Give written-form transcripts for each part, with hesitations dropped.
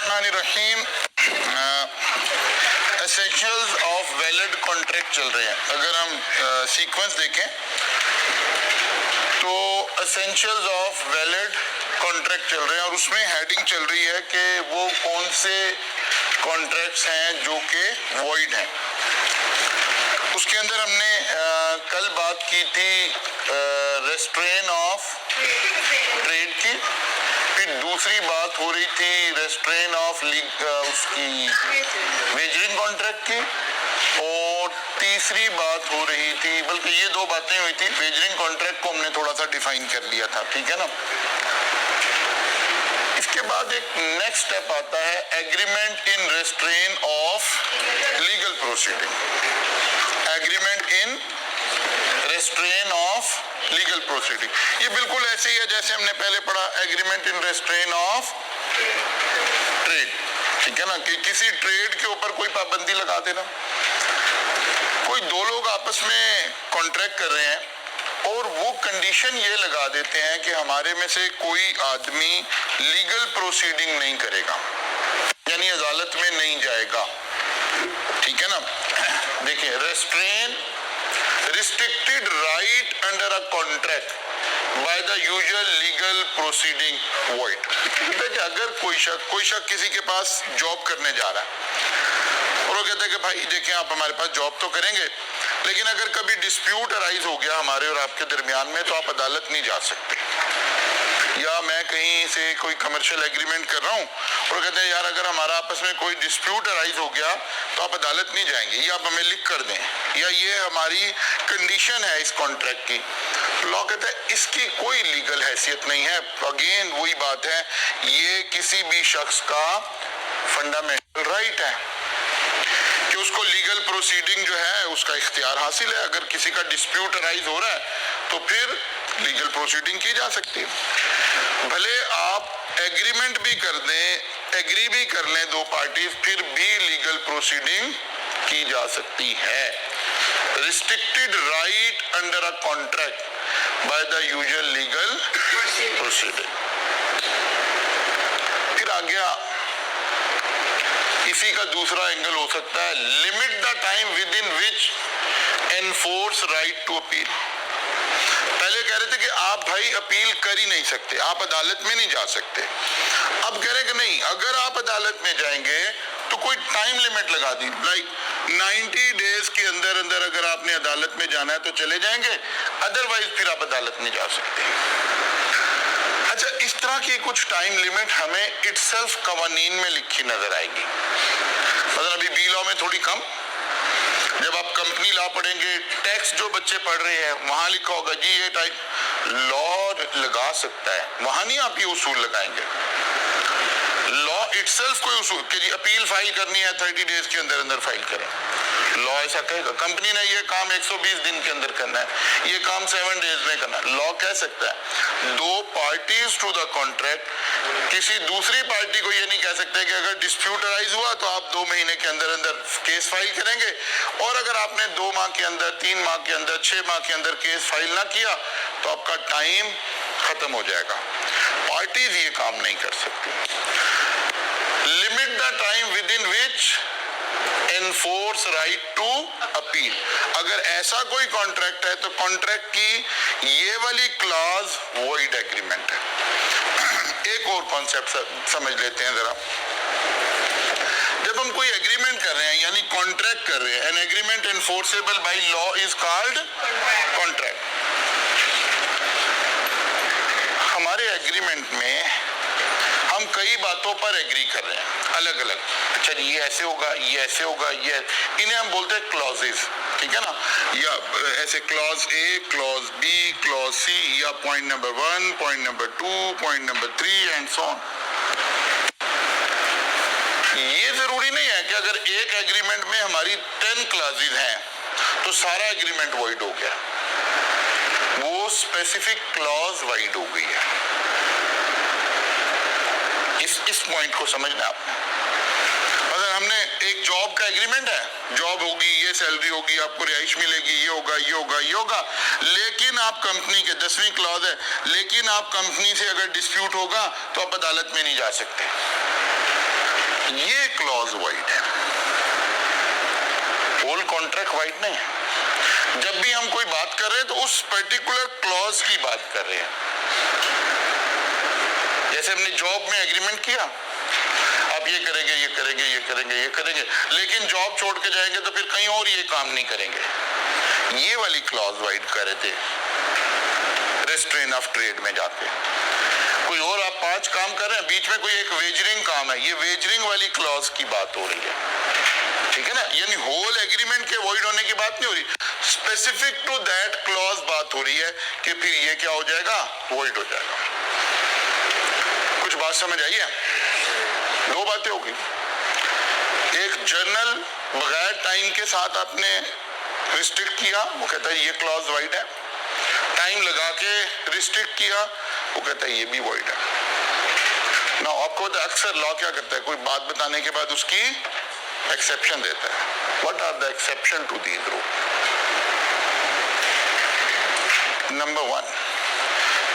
Rahim essentials of valid contract चल रहे हैं। अगर हम सीक्वेंस देखें तो एसेंशियल्स ऑफ वैलिड कॉन्ट्रैक्ट चल रहे हैं और उसमें हेडिंग चल रही है कि वो कौन से कॉन्ट्रैक्ट्स हैं जो कि वॉइड हैं। उसके अंदर हमने कल बात की थी रेस्ट्रेन ऑफ ट्रेड की, फिर दूसरी बात हो रही थी रेस्ट्रेन ऑफ उसकी वेजरिंग कॉन्ट्रैक्ट की, और तीसरी बात हो रही थी, बल्कि ये दो बातें हुई थी। वेजरिंग कॉन्ट्रैक्ट को हमने थोड़ा सा डिफाइन कर लिया था, ठीक है ना। इसके बाद एक नेक्स्ट स्टेप आता है agreement in restraint of legal proceeding. Agreement in restraint of legal proceeding, ये बिल्कुल ऐसे ही है जैसे हमने पहले पढ़ा agreement in restraint of trade, ठीक है ना, कि किसी ट्रेड के ऊपर कोई पाबंदी लगा देना। कोई दो लोग आपस में कॉन्ट्रैक्ट कर रहे हैं और वो कंडीशन ये लगा देते हैं कि हमारे में से कोई आदमी लीगल प्रोसीडिंग नहीं करेगा, यानी अदालत में नहीं जाएगा, ठीक है ना। देखिए, restrain restricted right under a contract by the usual legal proceeding void। देखिए, अगर कोई शख्स किसी के पास जॉब करने जा रहा है और वो कहता है कि भाई देखें आप हमारे पास जॉब तो करेंगे, लेकिन अगर कभी डिस्प्यूट अराइज हो गया हमारे और आपके दरमियान में तो आप अदालत नहीं जा सकते। या मैं कहीं से कोई कमर्शियल एग्रीमेंट कर रहा हूँ और कहते हैं यार अगर हमारा आपस में कोई डिस्प्यूट अराइज हो गया तो आप अदालत नहीं जाएंगे, ये आप हमें लिख कर दें, या ये हमारी कंडीशन है इस कॉन्ट्रैक्ट की। लॉ कहता है इसकी कोई लीगल हैसियत नहीं है। अगेन वही बात है, ये किसी भी शख्स का फंडामेंटल राइट है कि उसको लीगल प्रोसीडिंग जो है उसका इख्तियार हासिल है। अगर किसी का डिस्प्यूट अराइज हो रहा है तो फिर लीगल प्रोसीडिंग की जा सकती है। भले आप एग्रीमेंट भी कर दें, एग्री भी कर लें दो पार्टीज, फिर भी लीगल प्रोसीडिंग की जा सकती है। Restricted right under a contract by the usual legal proceeding. फिर आ गया इसी का दूसरा एंगल हो सकता है limit the time within which enforce right to appeal. पहले कह रहे थे कि आप भाई अपील कर ही नहीं सकते, आप अदालत में नहीं जा सकते। अब कह रहे कि नहीं, अगर आप अदालत में जाएंगे तो कोई टाइम लिमिट लगा दी, लाइक 90 डेज के अंदर अंदर अगर आपने अदालत में जाना है तो चले जाएंगे, अदरवाइज फिर आप अदालत नहीं जा सकते। अच्छा, इस तरह की कुछ टाइम लिमिट हमें इटसेल्फ कवानीन में लिखी नजर आएगी। मतलब अभी बी लॉ में थोड़ी कम, जब आप कंपनी लॉ पढ़ेंगे, टैक्स जो बच्चे पढ़ रहे हैं वहां लिखा होगा जी ये टाइप लॉ लगा सकता है, वहां नहीं आप ये उसूल लगाएंगे। लॉ इटसेल्फ कोई उसूल कि जी अपील फाइल करनी है 30 डेज के अंदर अंदर फाइल करें, लॉ ऐसा कहेगा। कंपनी ने ये काम 120 दिन के अंदर करना है, ये काम 7 डेज में करना है, लॉ कह सकता है। दो पार्टीज टू द कॉन्ट्रैक्ट किसी दूसरी पार्टी को ये नहीं कह सकते कि अगर डिस्प्यूट अराइज हुआ तो आप 2 महीने के अंदर अंदर केस फाइल करेंगे, और अगर आपने 2 माह के अंदर, 3 माह के अंदर, 6 माह के अंदर केस फाइल ना किया तो आपका टाइम खत्म हो जाएगा। पार्टीज ये काम नहीं कर सकती। Limit the time within which enforce right to appeal. अगर ऐसा कोई कॉन्ट्रैक्ट है तो कॉन्ट्रैक्ट की ये वाली क्लॉज वॉइड एग्रीमेंट है। एक और कॉन्सेप्ट समझ लेते हैं जरा। जब हम कोई एग्रीमेंट कर रहे हैं यानी कॉन्ट्रैक्ट कर रहे हैं, an agreement enforceable by law is called contract. हमारे एग्रीमेंट में हम कई बातों पर एग्री कर रहे हैं अलग अलग। अच्छा जी ये ऐसे होगा, ये ऐसे होगा, ये इन्हें हम बोलते हैं क्लॉजेस, ठीक है ना। या ऐसे clause A, clause B, clause C, या point number 1, point number 2, point number 3 and so on. ये जरूरी नहीं है कि अगर एक एग्रीमेंट में हमारी 10 क्लॉजेस हैं तो सारा एग्रीमेंट वॉइड हो गया, वो स्पेसिफिक क्लॉज वॉइड हो गई है। इस पॉइंट को समझना आपने। मतलब हमने एक जॉब का एग्रीमेंट है, जॉब होगी, ये सैलरी होगी, आपको रिहाइश मिलेगी, ये होगा, ये होगा, ये होगा, लेकिन आप कंपनी के 10वीं क्लॉज है, लेकिन आप कंपनी से अगर डिस्प्यूट होगा तो आप अदालत में नहीं जा सकते। ये क्लॉज वाइड है, होल कॉन्ट्रैक्ट वाइड नहीं है। जब भी हम कोई बात कर रहे हैं तो उस पर्टिकुलर क्लॉज की बात कर रहे हैं। जैसे हमने जॉब में एग्रीमेंट किया, आप ये करेंगे, ये करेंगे, ये करेंगे, ये करेंगे, लेकिन जॉब छोड़ के जाएंगे तो फिर कहीं और ये काम नहीं करेंगे। ये वाली क्लॉज वाइड कर रहे थे रेस्ट्रेन ऑफ ट्रेड में जाके। कोई और आप 5 काम कर रहे हैं, बीच में कोई एक वेजरिंग काम है, ये वेजरिंग वाली क्लॉज की बात हो रही है, ठीक है ना। यानी होल एग्रीमेंट के वॉइड होने की बात नहीं हो रही, स्पेसिफिक टू दैट क्लॉज बात हो रही है कि फिर ये क्या हो जाएगा, वॉइड हो जाएगा। कुछ बात समझ आई है? 2 बातें हो गई। एक जर्नल बगैर टाइम के साथ आपने रिस्ट्रिक्ट किया, वो कहता है ये क्लॉज वाइड है। टाइम लगा के रिस्ट्रिक्ट किया, वो कहता है ये भी वॉइड है ना। आपको पता अक्सर लॉ क्या करता है, कोई बात बताने के बाद उसकी एक्सेप्शन देता है। What are the exception to these rule? Number 1,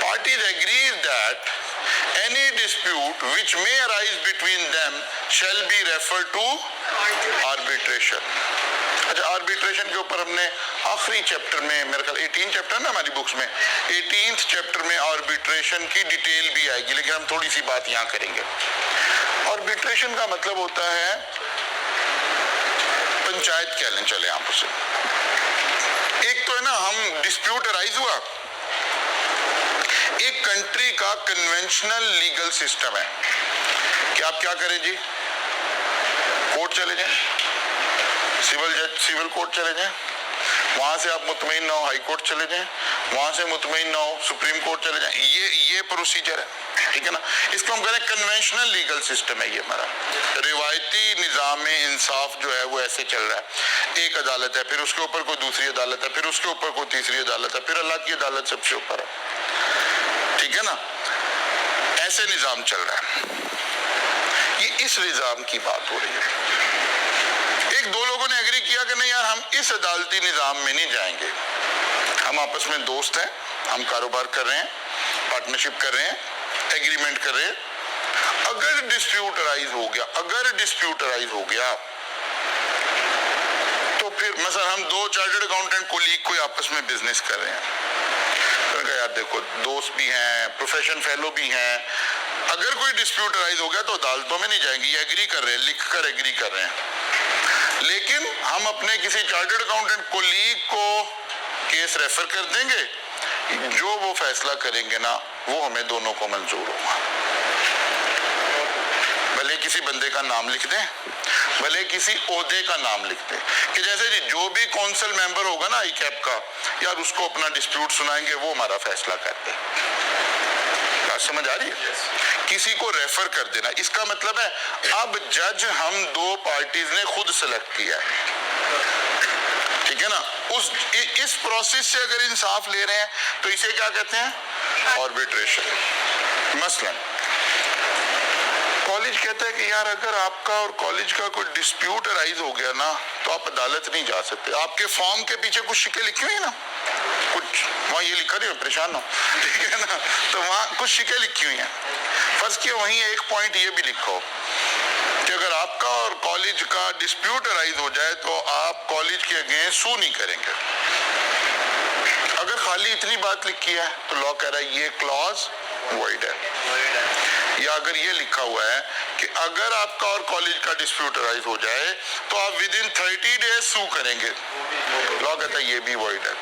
parties agree that any dispute which may arise between them shall be referred to arbitration। अच्छा, आर्बिट्रेशन के ऊपर हमने आखिरी चैप्टर में, मेरे ख्याल 18 चैप्टर ना हमारी बुक्स में, 18th चैप्टर में आर्बिट्रेशन की डिटेल भी आएगी, लेकिन हम थोड़ी सी बात यहाँ करेंगे। आर्बिट्रेशन का मतलब होता है पंचायत कह लें, चले आप उसे। एक तो है ना, हम डिस्प्यूट अराइज हुआ, एक कंट्री का कन्वेंशनल लीगल सिस्टम है कि आप क्या करें जी, कोर्ट चले जाएं, सिविल कोर्ट चले जाएं, वहां से आप मुतमईन ना हो हाई कोर्ट चले जाएं, वहां से मुतमईन ना हो सुप्रीम कोर्ट चले जाएं। ये प्रोसीजर है, ठीक है ना। इसको हम कह रहे हैं कन्वेंशनल लीगल सिस्टम है। ये हमारा रिवायती निज़ाम में इंसाफ जो है वो ऐसे चल रहा है, एक अदालत है, फिर उसके ऊपर कोई दूसरी अदालत है, फिर उसके ऊपर कोई तीसरी अदालत है, फिर अल्लाह की अदालत सबसे ऊपर है, ठीक है ना। ऐसे निज़ाम चल रहा है। ये इस निज़ाम की बात हो रही है। एक 2 लोगों ने एग्री किया कि नहीं यार, हम इस अदालती निज़ाम में नहीं जाएंगे, हम आपस में दोस्त हैं, हम कारोबार कर रहे हैं, पार्टनरशिप कर रहे हैं, एग्रीमेंट कर रहे हैं। अगर डिस्प्यूट अराइज हो गया तो फिर मसलन हम 2 चार्टर्ड अकाउंटेंट कोलीग कोई आपस में बिजनेस कर रहे हैं, तो यार देखो दोस्त भी हैं, प्रोफेशन फेलो भी हैं, अगर कोई डिस्प्यूट अराइज हो गया तो अदालतों में नहीं जाएंगे, ये एग्री कर रहे हैं, लिख कर एग्री कर रहे हैं। लेकिन हम अपने किसी चार्टर्ड अकाउंटेंट कोलीग को केस रेफर कर देंगे, जो वो फैसला करेंगे ना वो हमें दोनों को मंजूर होगा। भले किसी बंदे का नाम लिख दें, भले किसी ओहदे का नाम लिख दें, कि जैसे जी जो भी काउंसिल मेंबर होगा ना ICAP का, यार उसको अपना डिस्प्यूट सुनाएंगे, वो हमारा फैसला करते हैं। बात समझ आ रही है? किसी को रेफर कर देना, इसका मतलब है अब जज हम 2 पार्टीज ने खुद सेलेक्ट किया है, ठीक है ना। इस प्रोसेस से अगर इंसाफ ले रहे हैं तो इसे क्या कहते हैं, आर्बिट्रेशन। मसलन कॉलेज कहता है कि यार अगर आपका और कॉलेज का कोई डिस्प्यूट अराइज हो गया ना तो आप अदालत नहीं जा सकते। आपके फॉर्म के पीछे कुछ शिक्के लिखी हुई है ना, कुछ वहाँ ये लिखा नहीं हो, परेशान हो, ठीक है ना, तो वहाँ कुछ शिक्के लिखी हुई हैं। फर्ज किया वहीं एक पॉइंट ये भी लिखो कि अगर आपका और कॉलेज का डिस्प्यूट अराइज हो जाए तो आप कॉलेज के अगेंस्ट सू नहीं करेंगे। अगर खाली इतनी बात लिखी है तो लॉ कह रहा है ये क्लॉज वॉइड है। या अगर ये लिखा हुआ है कि अगर आपका और कॉलेज का डिस्प्यूट अराइज हो जाए तो आप विद इन 30 डेज सू करेंगे, लॉ कहता है ये भी वॉइड है।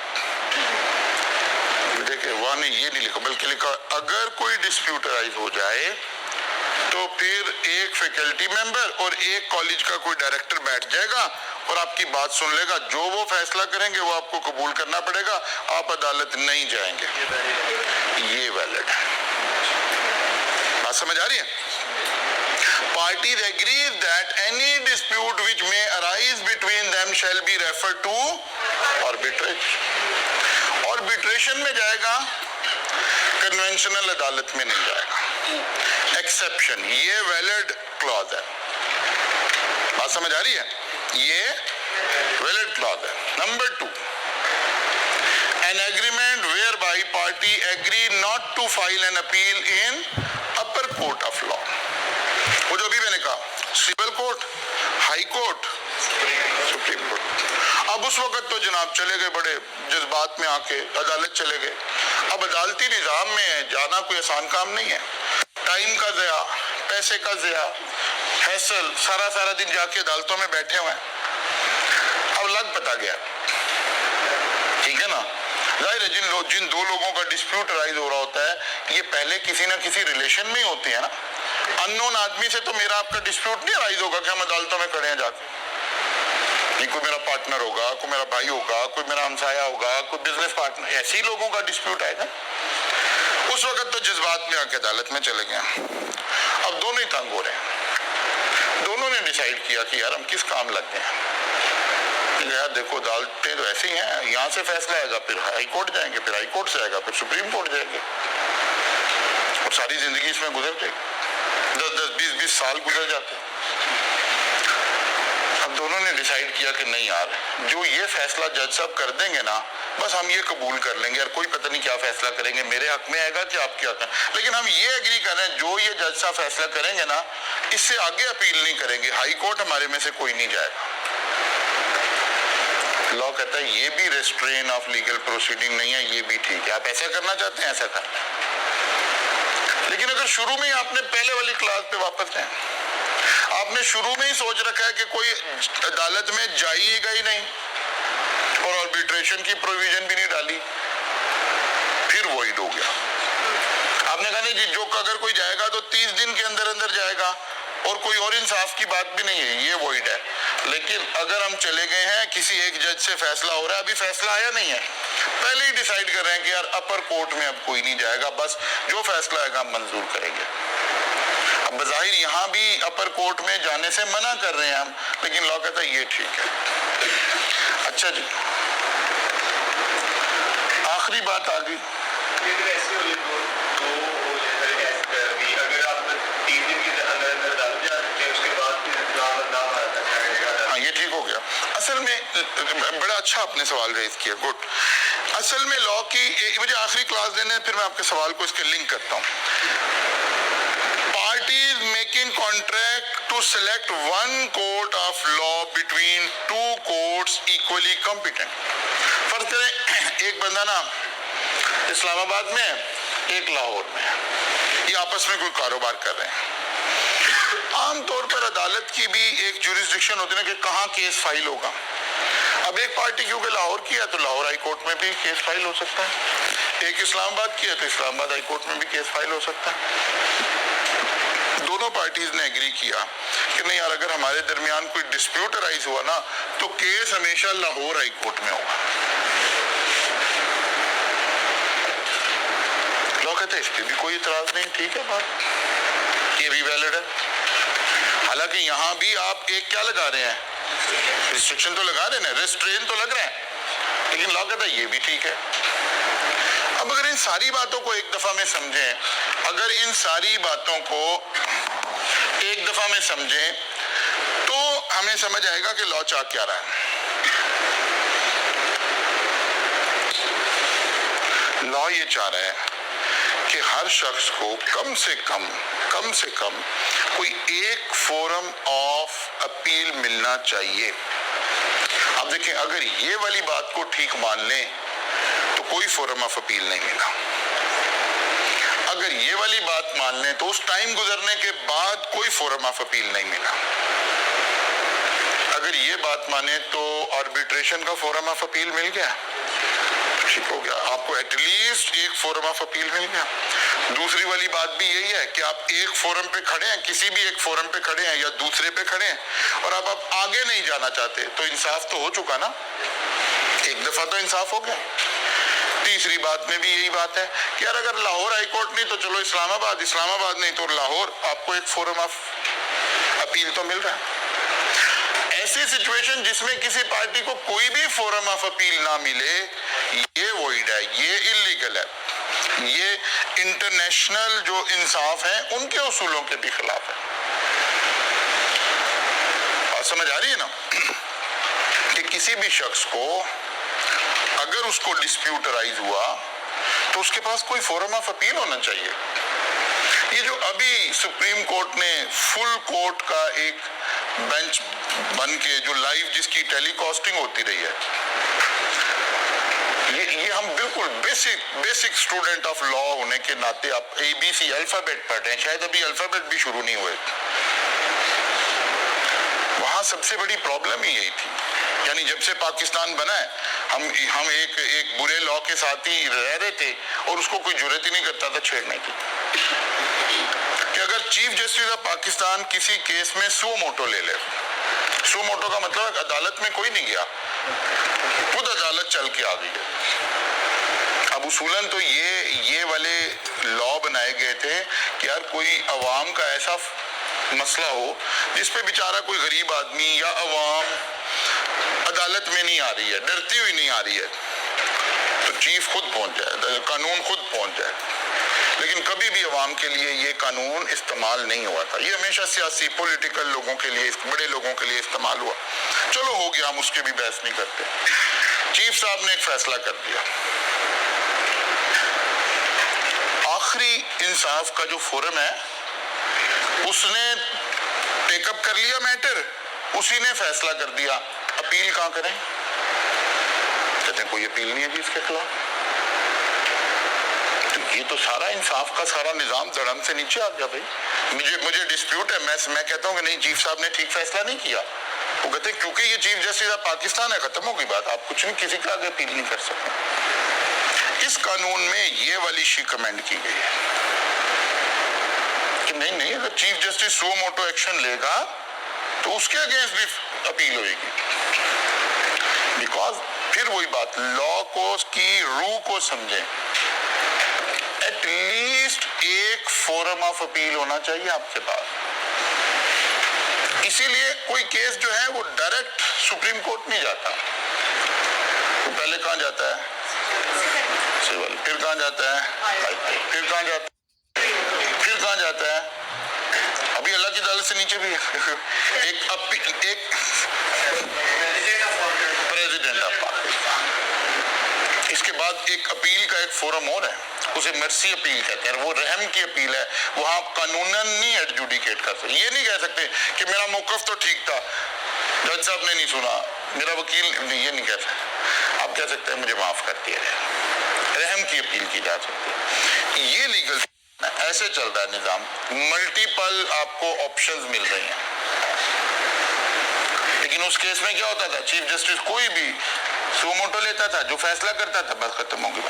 देखिए वहां ने ये नहीं लिखा, बल्कि लिखा अगर कोई डिस्प्यूट अराइज हो जाए तो फिर एक फैकल्टी मेंबर और एक कॉलेज का कोई डायरेक्टर बैठ जाएगा और आपकी बात सुन लेगा, जो वो फैसला करेंगे वो आपको कबूल करना पड़ेगा, आप अदालत नहीं जाएंगे। ये वैलिड है। बात समझ आ रही है? Parties agree that any dispute which may arise between them shall be referred to arbitration। arbitration में जाएगा, कन्वेंशनल अदालत में नहीं जाएगा। एक्सेप्शन, ये वैलिड क्लॉज है। बात समझ आ रही है? ये वैलिड क्लॉज है। Number 2, an agreement whereby party agree not to file an appeal in upper court of law। वो जो भी मैंने कहा, civil high court, supreme court. अब उस वक्त तो जनाब चले गए बड़े जज्बात में आके अदालत चले गए। अब अदालती निजाम में जाना कोई आसान काम नहीं है, टाइम का ज़या, पैसे का ज़या, हैसल, सारा दिन जाके अदालतों में बैठे हुए हैं। अब लग पता गया, ठीक है ना। जाहिर है जिन दो लोगों का डिस्प्यूट राइज हो रहा होता है ये पहले किसी ना किसी रिलेशन में ही होते हैं ना। अननोन आदमी से तो मेरा आपका डिस्प्यूट नहीं राइज होगा कि हम अदालतों में खड़े हैं जाके। ये कोई मेरा पार्टनर होगा, कोई मेरा भाई होगा, कोई मेरा हमसाया होगा, कोई बिजनेस पार्टनर, ऐसे ही लोगों का डिस्प्यूट आएगा। उस वक्त तो जज्बात में आके अदालत में चले गए। अब दोनों ही तंग हो रहे हैं। दोनों ने डिसाइड किया कि यार हम किस काम लगते हैं। यार देखो अदालतें तो ऐसी हैं, यहाँ से फैसला आएगा फिर हाई कोर्ट जाएंगे, फिर हाई कोर्ट से आएगा फिर सुप्रीम कोर्ट जाएंगे और सारी जिंदगी इसमें गुजर जाएगी। 10-10, 20-20 साल गुजर जाते हैं। अब दोनों ने डिसाइड किया कि नहीं यार, जो ये फैसला जज साहब कर देंगे ना, बस हम ये कबूल कर लेंगे। यार कोई पता नहीं क्या फैसला करेंगे, मेरे हक में आएगा कि आपके हक में, लेकिन हम ये एग्री कर रहे हैं जो ये जज साहब फैसला करेंगे ना, इससे आगे अपील नहीं करेंगे। हाई कोर्ट हमारे में से कोई नहीं जाएगा। लॉ कहता है ये भी रेस्ट्रेन ऑफ लीगल प्रोसीडिंग नहीं है, ये भी ठीक है। आप ऐसा करना चाहते हैं ऐसा कर, लेकिन अगर शुरू में ही आपने पहले वाली क्लास पे वापस जाए, आपने शुरू में ही सोच रखा है कि कोई अदालत में जाइएगा ही नहीं और आर्बिट्रेशन की प्रोविजन भी नहीं डाली, फिर वॉइड हो गया। आपने कहा नहीं जी जो अगर कोई जाएगा तो 30 दिन के अंदर अंदर जाएगा और कोई और इंसाफ की बात भी नहीं है, ये वॉइड है। लेकिन अगर हम चले गए हैं किसी एक जज से फैसला हो रहा है, अभी फैसला आया नहीं है, पहले ही डिसाइड कर रहे हैं कि यार अपर कोर्ट में अब कोई नहीं जाएगा, बस जो फैसला आएगा हम मंजूर करेंगे। अब बज़ाहिर यहाँ भी अपर कोर्ट में जाने से मना कर रहे हैं हम, लेकिन लॉ कहता है ये ठीक है। अच्छा जी, आखिरी बात आ गई। हाँ ये ठीक हो गया। असल में बड़ा अच्छा आपने सवाल रेज किया, गुड। असल में लॉ की मुझे आखिरी क्लास देने, फिर मैं आपके सवाल को इसके लिंक करता हूँ। Parties making contract to select one court of law between two courts equally competent. फर्ज करें एक बंदा ना इस्लामाबाद में है, एक लाहौर में है, ये आपस में कोई कारोबार कर रहे हैं। आमतौर पर अदालत की भी एक जुरिस्डिक्शन होती है ना कि कहाँ केस फाइल होगा। अब एक पार्टी क्योंकि लाहौर की है तो लाहौर हाई कोर्ट में भी केस फाइल हो सकता है, एक इस्लामाबाद की है तो इस्लामाबाद हाई कोर्ट में भी केस फाइल हो सकता है। दोनों पार्टीज ने एग्री किया कि नहीं यार अगर हमारे दरमियान कोई डिस्प्यूट अराइज हुआ ना तो केस हमेशा लाहौर हाई कोर्ट में होगा। लोग कहते हैं इस पर भी कोई इतराज नहीं, ठीक है बात, ये भी वैलिड है। हालांकि यहाँ भी आप एक क्या लगा रहे हैं, रिस्ट्रिक्शन तो लगा रहे हैं, रेस्ट्रेन तो लग रहा है, लेकिन लॉ कहता है ये भी ठीक है। अब अगर इन सारी बातों को एक दफा में समझें, अगर इन सारी बातों को एक दफा में समझें तो हमें समझ आएगा कि लॉ चाह क्या रहा है। लॉ ये चाह रहा है कि हर शख्स को कम से कम कोई एक फोरम ऑफ अपील मिलना चाहिए। अब देखें अगर ये वाली बात को ठीक मान लें तो कोई फोरम ऑफ अपील नहीं मिला। अगर ये वाली बात मान लें तो उस टाइम गुजरने के बाद कोई फोरम ऑफ अपील नहीं मिला। अगर ये बात माने तो आर्बिट्रेशन का फोरम ऑफ अपील मिल गया, ठीक हो गया, आपको एटलीस्ट एक फोरम ऑफ अपील मिल गया। दूसरी वाली बात भी यही है कि आप एक फोरम पे खड़े हैं, किसी भी एक फोरम पे खड़े हैं या दूसरे पे खड़े हैं और अब आप आगे नहीं जाना चाहते तो इंसाफ तो हो चुका ना, एक दफा तो इंसाफ हो गया। तीसरी बात में भी यही बात है कि यार अगर लाहौर हाई कोर्ट नहीं तो चलो इस्लामाबाद नहीं तो लाहौर, आपको एक फोरम ऑफ अपील तो मिल रहा है। ऐसी सिचुएशन जिसमें किसी पार्टी को कोई भी फोरम ऑफ अपील ना मिले, ये वॉइड है, ये इल्लीगल है, ये इंटरनेशनल जो इंसाफ है उनके उसूलों के भी खिलाफ है। बात समझ आ रही है ना कि किसी भी शख्स को अगर उसको डिस्प्यूट अराइज हुआ तो उसके पास कोई फोरम ऑफ अपील होना चाहिए। ये जो अभी सुप्रीम कोर्ट ने फुल कोर्ट का एक बेंच बन के जो लाइव जिसकी टेलीकास्टिंग होती रही है, ये हम बिल्कुल बेसिक स्टूडेंट ऑफ लॉ होने के नाते आप ABC अल्फाबेट पढ़ रहे हैं, शायद अभी अल्फाबेट भी शुरू नहीं हुए। वहां सबसे बड़ी प्रॉब्लम ही यही थी, यानी जब से पाकिस्तान बना है हम एक बुरे लॉ के साथ ही रह रहे थे और उसको कोई जुर्रत ही नहीं करता था छेड़ने की। कि अगर चीफ जस्टिस ऑफ पाकिस्तान किसी केस में सो मोटो ले ले, सो मोटो का मतलब अदालत में कोई नहीं गया, खुद अदालत चल के आ गई है। अब उसूलन तो ये वाले लॉ बनाए गए थे कि यार कोई अवाम का ऐसा मसला हो जिस पे बेचारा कोई गरीब आदमी या अवाम अदालत में नहीं आ रही है, डरती हुई नहीं आ रही है, तो चीफ खुद पहुंच जाए, कानून खुद पहुंच जाए। लेकिन कभी भी अवाम के लिए ये कानून इस्तेमाल नहीं हुआ था, ये हमेशा सियासी पॉलिटिकल लोगों के लिए, बड़े लोगों के लिए इस्तेमाल हुआ। चलो हो गया, हम उसके भी बहस नहीं करते। चीफ साहब ने एक फैसला कर दिया, आखिरी इंसाफ का जो फोरम है उसने टेकअप कर लिया मैटर, उसी ने फैसला कर दिया अपील कहां करें। कहते हैं कोई अपील नहीं है जी इसके खिलाफ। तो ये तो सारा इंसाफ का सारा निजाम धड़म से नीचे आ गया भाई। मुझे डिस्प्यूट है, मैं कहता हूं कि नहीं चीफ साहब ने ठीक फैसला नहीं किया। वो कहते हैं क्योंकि ये चीफ जस्टिस ऑफ पाकिस्तान है, खत्म हो गई बात, आप कुछ नहीं, किसी का आगे अपील नहीं कर सकते। इस कानून में ये वाली शिकमेंड की गई है कि नहीं अगर चीफ जस्टिस सो मोटो एक्शन लेगा तो उसके अगेंस्ट भी अपील होगी। बिकॉज फिर वही बात, लॉ को की रूह को समझें, एटलीस्ट एक फोरम ऑफ अपील होना चाहिए आपके पास। इसीलिए कोई केस जो है वो डायरेक्ट सुप्रीम कोर्ट नहीं जाता, तो पहले कहां जाता है सिविल, फिर कहां जाता है, फिर कहां जाता है, फिर कहां जाता है, अभी अल्लाह की अदालत से नीचे भी है एक प्रेसिडेंट ऑफ पाकिस्तान। इसके बाद एक अपील का एक फोरम और है, उसे मर्सी अपील कहते हैं, वो रहम की अपील है, वो आप कानूनन नहीं एडजुडिकेट कर सकते। ये नहीं कह सकते कि मेरा मौकफ तो ठीक था, जज साहब ने नहीं सुना, मेरा वकील नहीं, ये नहीं कह सकते। आप कह सकते हैं मुझे माफ कर दिया जाए, रहम की अपील की जा सकती है। ये लीगल ऐसे चल रहा है निजाम, मल्टीपल आपको ऑप्शंस मिल रही हैं। लेकिन उस केस में क्या होता था, चीफ जस्टिस कोई भी सो मोटो लेता था, जो फैसला करता था बस खत्म हो गई।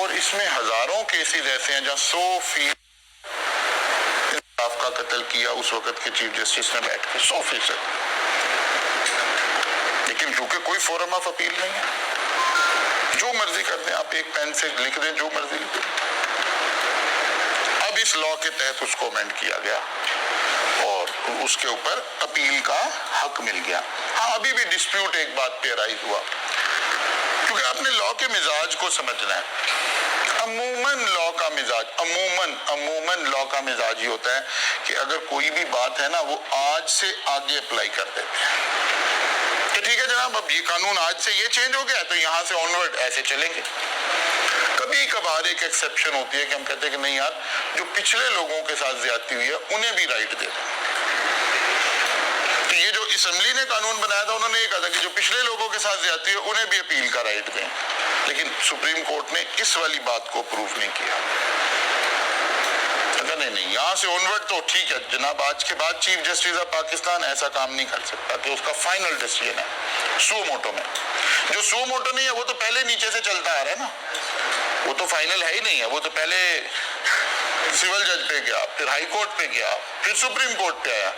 और इसमें हजारों केसेस ऐसे हैं जहां 100% इंसाफ का कत्ल किया उस वक्त के चीफ जस्टिस ने बैठ के, 100%। लेकिन क्योंकि कोई फोरम ऑफ अपील नहीं है, जो मर्जी कर दें आप, एक पेन से लिख दें जो मर्जी लिख दें। अब इस लॉ के तहत उसको अमेंड किया गया और उसके ऊपर अपील का हक मिल गया। हाँ, अभी भी डिस्प्यूट एक बात पे राइज हुआ, क्योंकि आपने लॉ के मिजाज को समझना है। अमूमन लॉ का मिजाज, अमूमन लॉ का मिजाज ही होता है कि अगर कोई भी बात है ना, वो आज से आगे अप्लाई कर देते हैं कि ठीक है जनाब, अब ये कानून आज से ये चेंज हो गया तो यहाँ से ऑनवर्ड ऐसे चलेंगे। कभी कभार एक एक्सेप्शन होती है कि हम कहते हैं कि नहीं यार, जो पिछले लोगों के साथ ज्यादती हुई है उन्हें भी राइट दे दें। तो ये जो असेंबली ने कानून बनाया था, उन्होंने ये कहा था कि जो पिछले लोगों के साथ ज्यादती है उन्हें भी अपील का राइट दें। लेकिन सुप्रीम कोर्ट ने इस वाली बात को अप्रूव नहीं किया। नहीं, यहाँ से ऑनवर्ड तो ठीक है जनाब, आज के बाद चीफ जस्टिस ऑफ पाकिस्तान ऐसा काम नहीं कर सकता कि उसका फाइनल डिसीजन है सो मोटो में। जो सो मोटो नहीं है वो तो पहले नीचे से चलता आ रहा है ना, वो तो फाइनल है ही नहीं है, वो तो पहले सिविल जज पे गया, फिर हाई कोर्ट पे गया, फिर सुप्रीम कोर्ट पे आया।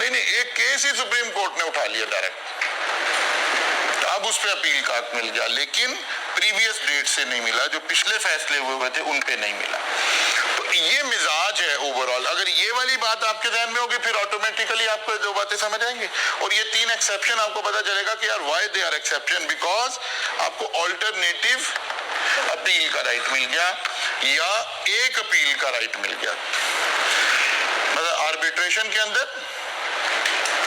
नहीं, एक केस ही सुप्रीम कोर्ट ने उठा लिया डायरेक्ट, तो अब उस पर अपील का हक मिल गया, लेकिन प्रीवियस डेट से नहीं मिला, जो पिछले फैसले हुए थे उन पे नहीं मिला। तो ये मिजाज है ओवरऑल। अगर ये वाली बात आपके ध्यान में होगी फिर ऑटोमेटिकली आपको दो बातें समझ आएंगी, और ये 3 एक्सेप्शन आपको पता चलेगा कि यार why they are exception, because आपको ऑल्टरनेटिव अपील का राइट मिल गया या एक अपील का राइट मिल गया। मतलब आर्बिट्रेशन के अंदर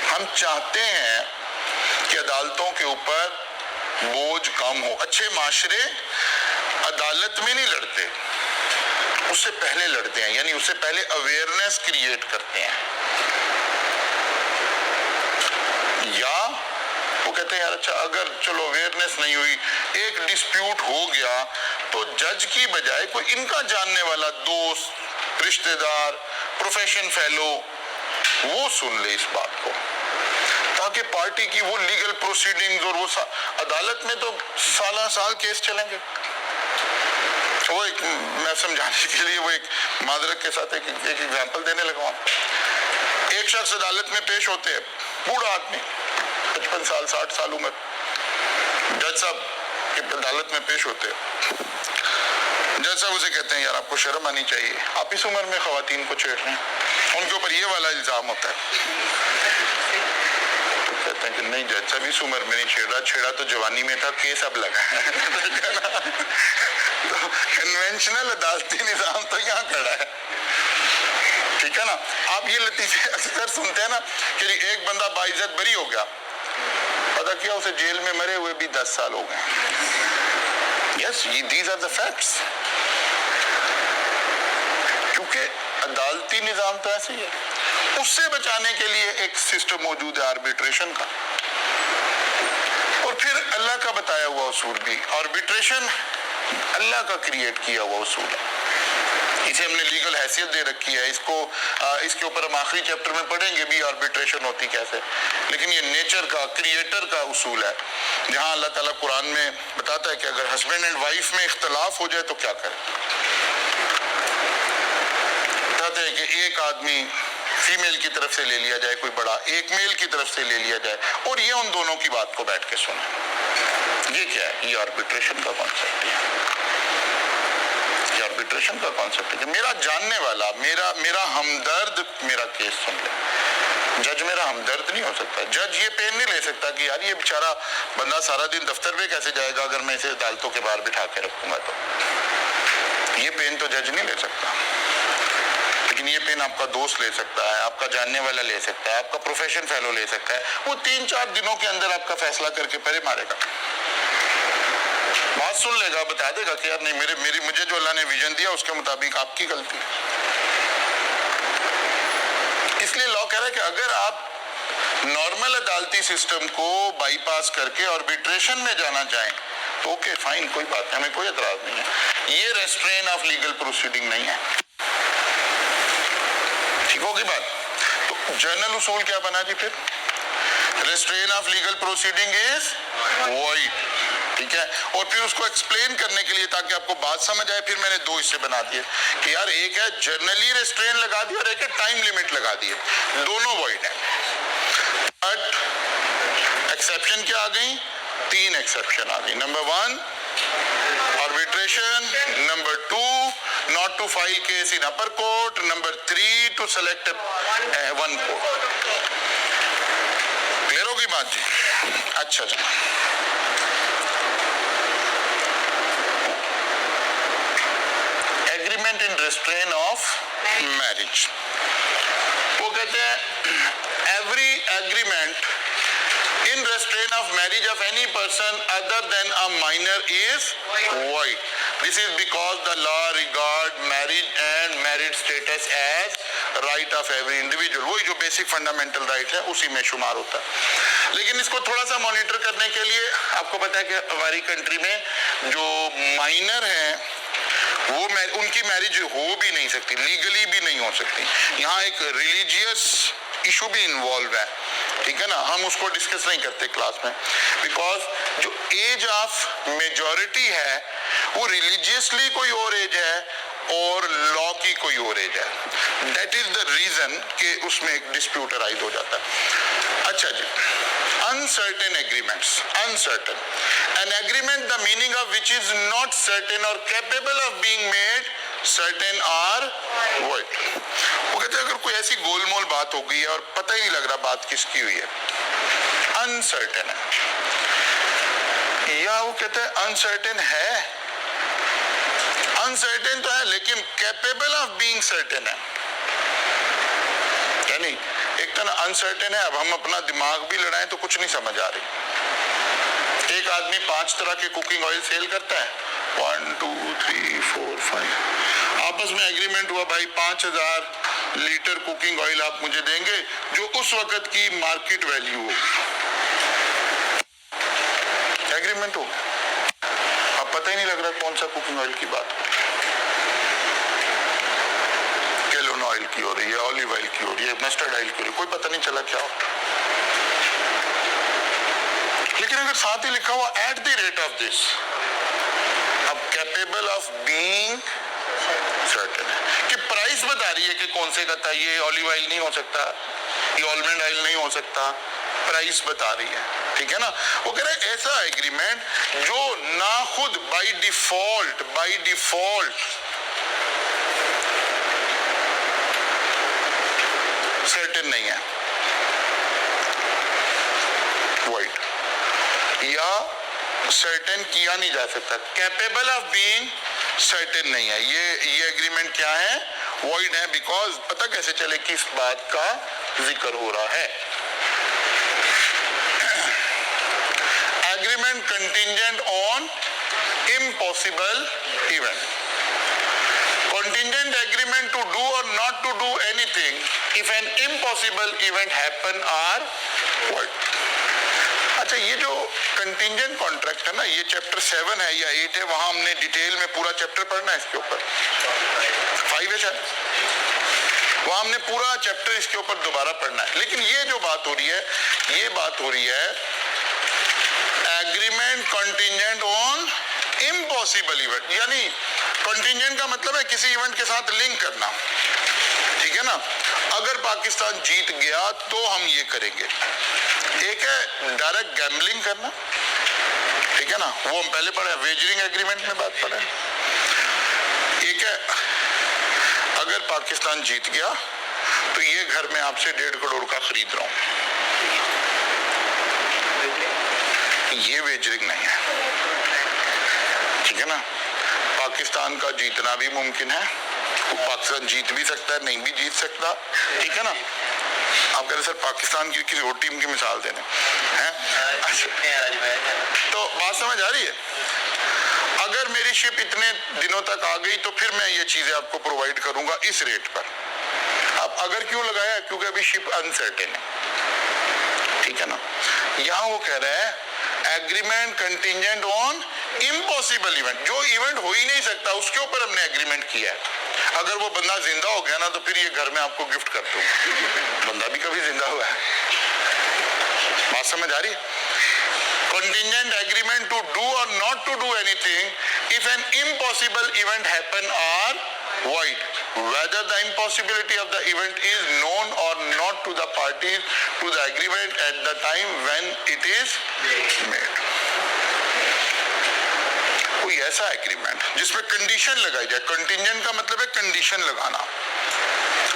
हम चाहते हैं कि अदालतों के ऊपर बोझ कम हो। अच्छे माशरे अदालत में नहीं लड़ते, उससे पहले लड़ते हैं, यानी उससे पहले अवेयरनेस क्रिएट करते हैं। कहते हैं यार अच्छा अगर चलो अवेयरनेस नहीं हुई, एक डिस्प्यूट हो गया तो जज की बजाय कोई इनका जानने वाला दोस्त, रिश्तेदार, प्रोफेशन फेलो वो सुन ले इस बात को, ताकि पार्टी की वो लीगल प्रोसीडिंग्स और वो अदालत में तो साल केस चलेंगे। वो एक मैं समझाने के लिए वो एक मादरत के साथ एक एग्जांपल देने लगा। एक शख्स अदालत में पेश होते हैं, बूढ़ा आदमी 55 साल 60 साल उम्र, जज साहब अदालत में पेश होते हैं। जज साहब उसे कहते हैं यार आपको शर्म आनी चाहिए, आप इस उम्र में खवातीन को छेड़ रहे हैं। उनके ऊपर ये वाला इल्जाम होता है। कहते हैं कि नहीं जज साहब इस उम्र में नहीं छेड़ रहा, छेड़ा तो जवानी में था, केस अब लगा है। तो कन्वेंशनल अदालती निजाम तो यहाँ खड़ा है, ठीक है ना। आप ये लतीफे अक्सर सुनते हैं ना कि एक बंदा बाइज्जत बरी हो गया, पता किया उसे जेल में मरे हुए भी 10 साल हो गए। Yes, these are the facts. क्योंकि अदालती निजाम तो ऐसे ही है। उससे बचाने के लिए एक सिस्टम मौजूद है आर्बिट्रेशन का, और फिर अल्लाह का बताया हुआ उसूल भी। आर्बिट्रेशन अल्लाह का क्रिएट किया हुआ उसूल है, इसे हमने लीगल हैसियत दे रखी है। इसके ऊपर हम आखिरी चैप्टर में पढ़ेंगे भी आर्बिट्रेशन होती कैसे, लेकिन ये नेचर का, क्रिएटर का उसूल है, जहां अल्लाह ताला कुरान में बताता है कि अगर हस्बैंड एंड वाइफ में इख्तलाफ हो जाए तो क्या करें। बताते हैं कि एक आदमी फीमेल की तरफ से ले लिया जाए कोई बड़ा, एक मेल की तरफ से ले लिया जाए, और ये उन दोनों की बात को बैठ के सुने। ये क्या है? ये आर्बिट्रेशन का कॉन्सेप्ट है। आर्बिट्रेशन का कॉन्सेप्ट है कि मेरा जानने वाला, मेरा हमदर्द मेरा केस सुन ले। जज मेरा हमदर्द नहीं हो सकता। जज ये पेन नहीं ले सकता कि यार ये बेचारा बंदा सारा दिन दफ्तर पे कैसे जाएगा अगर मैं इसे अदालतों के बाहर बिठा के रखूंगा, तो ये पेन तो जज नहीं ले सकता। लेकिन ये पेन आपका दोस्त ले सकता है, आपका जानने वाला ले सकता है, आपका प्रोफेशन फेलो ले सकता है। वो 3-4 दिनों के अंदर आपका फैसला करके परे मारेगा, बात सुन लेगा, बता देगा कि यार नहीं मुझे जो अल्लाह ने विजन दिया उसके मुताबिक आपकी गलती। इसलिए लॉ कह रहा है कि अगर आप नॉर्मल अदालती सिस्टम को बाईपास करके आर्बिट्रेशन में जाना चाहें तो ओके फाइन, कोई बात नहीं, हमें कोई एतराज नहीं है। ये रेस्ट्रेन ऑफ लीगल प्रोसीडिंग नहीं है, ठीक होगी बात। तो जनरल उसूल क्या बना जी फिर? Restrain of legal proceeding is void, ठीक है। और फिर उसको एक्सप्लेन करने के लिए, ताकि आपको बात समझ आए, फिर मैंने 2 हिस्से बना दिए कि यार एक है जनरली रेस्ट्रेन लगा दी और एक है टाइम लिमिट लगा दी है, दोनों वॉइड है। बट एक्सेप्शन क्या आ गई? 3 एक्सेप्शन आ गई। Number 1 arbitration, number 2 not to file case in upper court, number 3 to select one court। Clear होगी बात जी? अच्छा जी, agreement in restraint of marriage. वो कहते हैं every agreement in restraint of marriage of any person other than a minor is void. This is because the law regard marriage and married status as right of every individual। वही जो basic fundamental right है उसी में शुमार होता है। लेकिन इसको थोड़ा सा मॉनिटर करने के लिए आपको पता है कि हमारी कंट्री में जो माइनर हैं वो उनकी मैरिज हो भी नहीं सकती, लीगली भी नहीं हो सकती। यहाँ एक रिलीजियस इशू भी इन्वॉल्व है, ठीक है ना। हम उसको डिस्कस नहीं करते क्लास में, बिकॉज जो एज ऑफ मेजॉरिटी है वो रिलीजियसली कोई और एज है और लॉ की कोई और एज है। दैट इज द रीजन कि उसमें एक डिस्प्यूट अराइज हो जाता है। अच्छा जी, uncertain agreements, uncertain, an agreement the meaning of which is not certain or capable of being made certain or void। वो कहते हैं अगर कोई ऐसी गोलमोल बात हो गई है और पता ही नहीं लग रहा बात किसकी हुई है, अनसर्टेन है, या वो कहते हैं अनसर्टेन है, अनसर्टेन तो है लेकिन कैपेबल ऑफ बीइंग सर्टेन है। यानी एक तो ना अनसर्टेन है, अब हम अपना दिमाग भी लड़ाएं तो कुछ नहीं समझ आ रही। एक आदमी 5 तरह के कुकिंग ऑयल सेल करता है, 1 2 3 4 5, आपस में एग्रीमेंट हुआ भाई 5000 लीटर कुकिंग ऑयल आप मुझे देंगे जो उस वक्त की मार्केट वैल्यू हो। एग्रीमेंट हो गया। अब पता ही नहीं लग रहा कौन सा कुकिंग ऑयल की बात हो रही है, केलोन ऑयल की हो रही है, ऑलिव ऑयल की हो रही है, मस्टर्ड ऑयल की हो रही है, कोई पता नहीं चला क्या हो। लेकिन अगर साथ ही लिखा हुआ at the rate of this, अब कैपेबल ऑफ बीइंग सर्टेन है कि प्राइस बता रही है कि कौन से का था, ये ऑलिव ऑयल नहीं हो सकता, ये आलमंड ऑयल नहीं हो सकता, प्राइस बता रही है, ठीक है ना। वो कह रहे हैं ऐसा एग्रीमेंट जो ना खुद बाय डिफॉल्ट सर्टेन नहीं है, वॉइड, या सर्टेन किया नहीं जा सकता, कैपेबल ऑफ बीइंग सर्टेन नहीं है, ये एग्रीमेंट क्या है, वॉइड है। बिकॉज पता कैसे चले कि इस बात का जिक्र हो रहा है। Agreement contingent on impossible event, contingent agreement to do or not to do anything if an impossible event happen are void। अच्छा, ये जो कंटिंजेंट कॉन्ट्रैक्ट है ना, ये चैप्टर 7 है या 8 है, वहां हमने डिटेल में पूरा चैप्टर पढ़ना है इसके ऊपर, 5 है शायद, वहां हमने पूरा चैप्टर इसके ऊपर दोबारा पढ़ना है। लेकिन ये जो बात हो रही है, ये बात हो रही है agreement contingent on impossible event, यानी कंटिंजेंट का मतलब है किसी इवेंट के साथ लिंक करना, ठीक है ना। अगर पाकिस्तान जीत गया तो हम ये करेंगे। एक है डायरेक्ट गैम्बलिंग करना, ठीक है ना, वो हम पहले पढ़े, वेजरिंग एग्रीमेंट में बात पढ़े। एक है अगर पाकिस्तान जीत गया तो ये घर में आपसे 1.5 करोड़ का खरीद रहा हूं, ये वेजरिंग नहीं है, ठीक है ना। पाकिस्तान का जीतना भी मुमकिन है, पाकिस्तान जीत भी सकता है, नहीं भी जीत सकता, ठीक है ना। आप कह रहे सर पाकिस्तान की किसी और टीम की मिसाल देने हैं, तो बात समझ आ रही है। अगर मेरी शिप इतने दिनों तक आ गई तो फिर मैं ये चीजें आपको प्रोवाइड करूंगा इस रेट पर। अब अगर क्यों लगाया, क्योंकि अभी शिप अनसर्टेन है, ठीक है ना। यहां वो कह रहे हैं agreement contingent on impossible event, जो इवेंट हो ही नहीं सकता उसके ऊपर हमने एग्रीमेंट किया है। अगर वो बंदा जिंदा हो गया ना तो फिर ये घर में आपको गिफ्ट कर दूंगा, बंदा भी कभी जिंदा हुआ है। बात समझ आ रही है। कंटिंजेंट एग्रीमेंट टू डू और not to do anything if an impossible event happen are void, whether the impossibility of the event is known or not to the parties to the agreement at the time when it is made। कोई ऐसा agreement जिसमें condition लगाई जाए, contingent का मतलब है condition लगाना,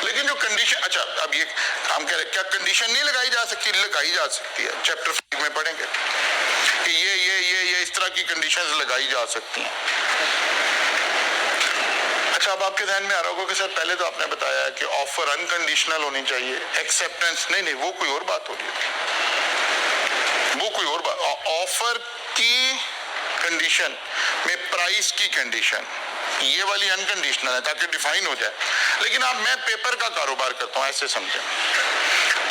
लेकिन जो कंडीशन, अच्छा अब ये हम कह रहे हैं क्या कंडीशन नहीं लगाई जा सकती, लगाई जा सकती है। चैप्टर 5 में पढ़ेंगे कि ये इस तरह की कंडीशंस लगाई जा सकती हैं। अच्छा, अब आपके ध्यान में आ रहा होगा कि सर पहले तो आपने बताया कि ऑफर अनकंडीशनल होनी चाहिए, एक्सेप्टेंस नहीं, वो कोई और बात हो रही है, वो कोई और बात। ऑफर की कंडीशन में प्राइस की कंडीशन, ये वाली अनकंडीशनल है ताकि डिफाइन हो जाए। लेकिन अब मैं पेपर का कारोबार करता हूँ, ऐसे समझें।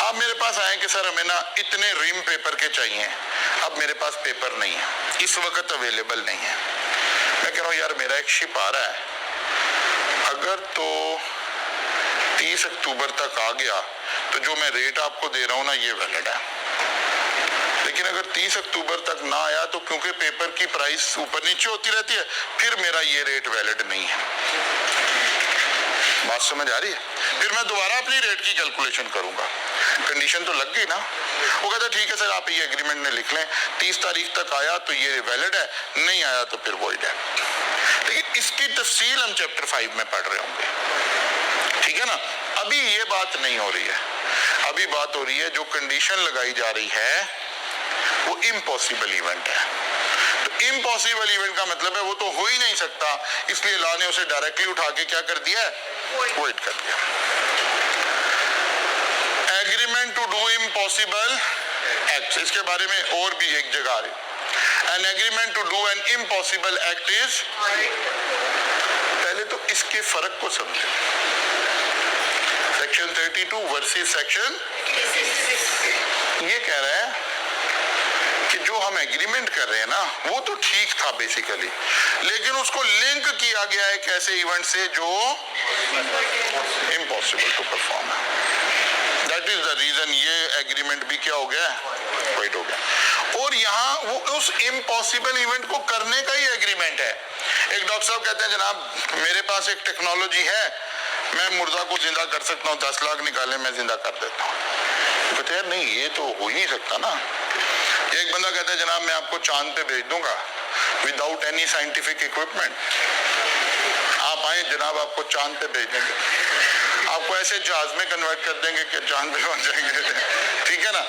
आप मेरे पास आए कि सर हमें ना इतने रिम पेपर के चाहिए, अब मेरे पास पेपर नहीं है, इस वक्त अवेलेबल नहीं है। मैं कह रहा हूँ यार मेरा एक शिप आ रहा है, अगर तो 30 अक्टूबर तक आ गया तो जो मैं रेट आपको दे रहा हूं ना ये वैलिड है, लेकिन अगर 30 अक्टूबर तक ना आया तो क्योंकि पेपर की प्राइस ऊपर नीचे होती रहती है, फिर मेरा ये रेट वैलिड नहीं है। बात समझ आ रही है। फिर मैं दोबारा अपनी रेट की कैलकुलेशन करूंगा, कंडीशन तो लग गई ना। वो कहता ठीक है सर आप ये एग्रीमेंट में लिख लें, 30 तारीख तक आया तो ये वैलिड है, नहीं आया तो फिर वॉइड है। लेकिन इसकी तफसील हम चैप्टर 5 में पढ़ रहे होंगे, ठीक है ना। अभी ये बात नहीं हो रही है, अभी बात हो रही है जो कंडीशन लगाई जा रही है वो इम्पॉसिबल इवेंट है। तो इम्पॉसिबल इवेंट का मतलब है वो तो हो ही नहीं सकता, इसलिए लॉ ने उसे डायरेक्टली उठा के क्या कर दिया, वॉइड कर दिया। Agreement to do impossible act, इसके बारे में और भी एक जगह आ रही। An agreement to do an impossible act is, पहले तो इसके फर्क को समझे। सेक्शन 32 वर्सेस सेक्शन, ये कह रहा है कि कि जो हम एग्रीमेंट कर रहे हैं ना वो तो ठीक था बेसिकली, लेकिन उसको लिंक किया गया एक ऐसे इवेंट से जो इम्पॉसिबल टू परफॉर्म है। दैट इज द रीजन ये एग्रीमेंट भी क्या हो गया, वॉइड हो गया। और यहाँ वो उस इम्पॉसिबल इवेंट को करने का ही एग्रीमेंट है। एक डॉक्टर साहब कहते हैं जनाब मेरे पास एक टेक्नोलॉजी है, मैं मुर्दा को जिंदा कर सकता हूँ, 10 लाख निकाले मैं जिंदा कर देता हूँ। कहते हैं नहीं ये तो हो ही नहीं सकता ना। एक बंदा कहता है जनाब मैं आपको चांद पे भेज दूंगा विदाउट एनी साइंटिफिक इक्विपमेंट, आप आए जनाब आपको चांद पे भेज देंगे, आपको ऐसे जहाज में कन्वर्ट कर देंगे कि चांद पे पहुंच जाएंगे। ठीक है ना।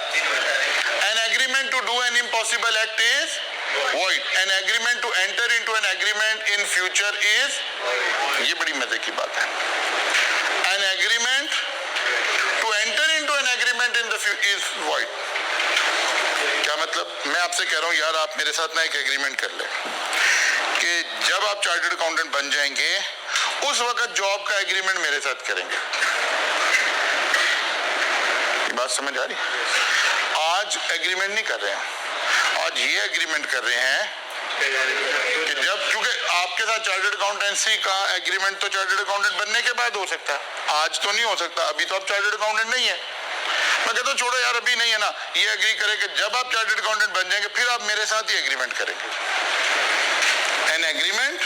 An agreement to do an impossible act is void. An agreement to enter into an agreement in future is, ये बड़ी मजे की बात है, an agreement to enter into an agreement in the future is void. क्या मतलब, मैं आपसे कह रहा हूँ यार आप मेरे साथ ना एक एग्रीमेंट कर ले कि जब आप चार्टर्ड अकाउंटेंट बन जाएंगे उस वक्त जॉब का एग्रीमेंट मेरे साथ करेंगे। ये बात समझ आ रही? आज एग्रीमेंट नहीं कर रहे हैं, आज ये एग्रीमेंट कर रहे हैं कि जब, क्योंकि आपके साथ चार्टर्ड अकाउंटेंसी का एग्रीमेंट तो चार्टर्ड अकाउंटेंट बनने के बाद हो सकता है, आज तो नहीं हो सकता, अभी तो आप चार्टर्ड अकाउंटेंट नहीं है। मैं कहता हूँ छोड़ो यार अभी नहीं है ना, ये एग्री करें कि जब आप चार्टर्ड अकाउंटेंट बन जाएंगे फिर आप मेरे साथ ही एग्रीमेंट करेंगे। An agreement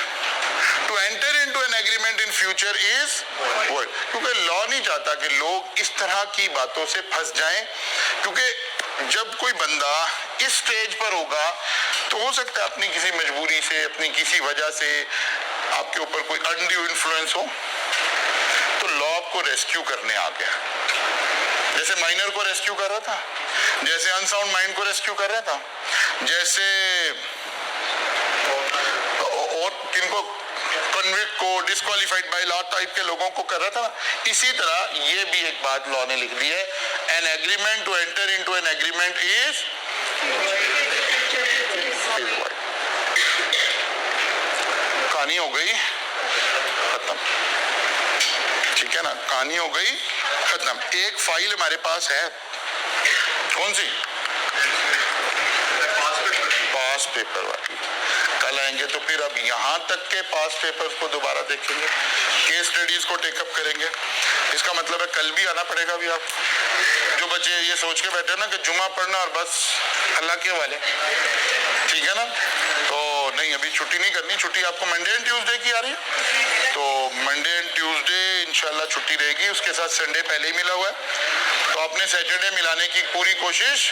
to enter into an agreement in future is void, क्योंकि लॉ नहीं चाहता कि लोग इस तरह की बातों से फंस जाएं, क्योंकि जब कोई बंदा इस स्टेज पर होगा तो हो सकता है अपनी किसी मजबूरी से, अपनी किसी वजह से आपके ऊपर कोई अनड्यू इन्फ्लुएंस हो, तो लॉ आपको रेस्क्यू करने आ गया। जैसे माइनर को रेस्क्यू कर रहा था, जैसे अनसाउंड माइंड को रेस्क्यू कर रहा था, जैसे और किनको कन्विक्ट को, डिस्क्वालिफाइड बाय लॉ टाइप के लोगों को कर रहा था, इसी तरह ये भी एक बात लॉ ने लिख दी है, an agreement to enter into an agreement is, कहानी हो गई खत्म। ठीक है ना, कहानी हो गई खत्म। एक फाइल हमारे पास है, कौन सी, पास पेपर वाली, कल आएंगे तो फिर अब यहाँ तक के पास पेपर्स को दोबारा देखेंगे, केस स्टडीज को टेकअप करेंगे। इसका मतलब है कल भी आना पड़ेगा भी आप जो बच्चे ये सोच के बैठे ना कि जुमा पढ़ना और बस अल्लाह के वाले, ठीक है ना, तो नहीं अभी छुट्टी नहीं करनी। छुट्टी आपको मंडे एंड ट्यूसडे की आ रही है, तो मंडे एंड ट्यूसडे इंशाल्लाह छुट्टी रहेगी, उसके साथ संडे पहले ही मिला हुआ है, तो आपने सैटरडे मिलाने की पूरी कोशिश